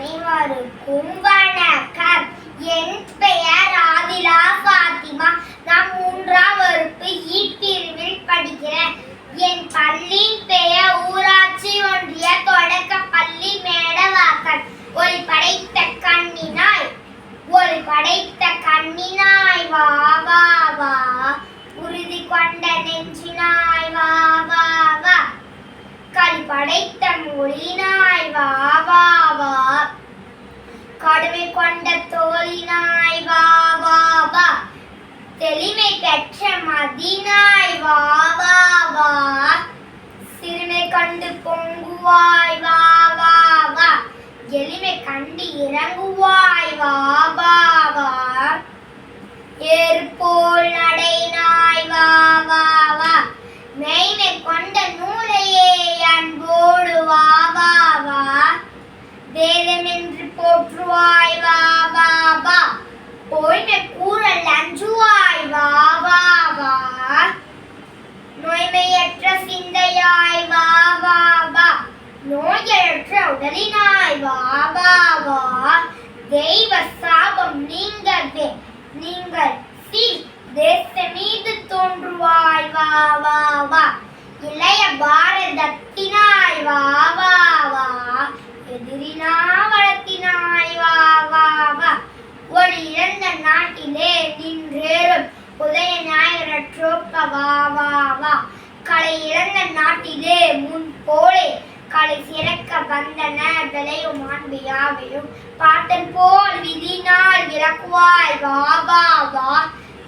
அனைவருக்கும் வணக்கம். என் பெயர் ஆதிலா ஃபாத்திமா. நான் 3ஆம் வகுப்பு ஈ பிரிவில் படிக்கிறேன். என் பள்ளியின் பெயர் ஊராட்சி ஒன்றிய தொடக்கப்பள்ளி மேடவாக்கம். ஒளி படைத்த கண்ணினாய் வா வா வா, உறுதி கொண்ட நெஞ்சினாய் வா வா வா, களி படைத்த மொழினாய் வா வா வா, கடுமை கொண்ட தோழினாய் வா வா வா, தெளிமை பெற்ற மதினாய் வா வா வா, சிறுமை கண்டு பொங்குவாய் வா வா வா, எளிமை கண்டு இறங்குவாய் வா வா வா, ஏறு போல் நடைனாய் வா வா வா, மெய்மை கொண்ட நூலையே அன்போடு வா வா வா, வேதமென்று போற்றுவாய் வா வா வா, பொய்மை கூறல் அஞ்சுவாய் வா வா வா, நோய்மையற்ற சிந்தையாய் வா வா வா, நோயற்ற உடலினாய் வா வா வா, தெய்வ சாபம் நீங்கள் தேச மீது தோன்றுவாய் வா வா வா, இளைய பாரதத்தினாய் வா வா வா, எதிரினா வளத்தினாய் வா வா வா, ஒளி இழந்த நாட்டிலே நின்றேறும் உதய ஞாயிறற்றோக்க வா வா வா, கலை இழந்த நாட்டிலே முன் போலே கலை சிறக்க வந்தன விளையும் மாண்பியாவையும், பாட்டன் போல் விதினால் விளக்குவாய் வா வா வா,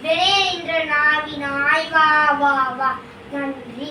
விளைய நின்ற நாவினாய் வா வா வா. நன்றி.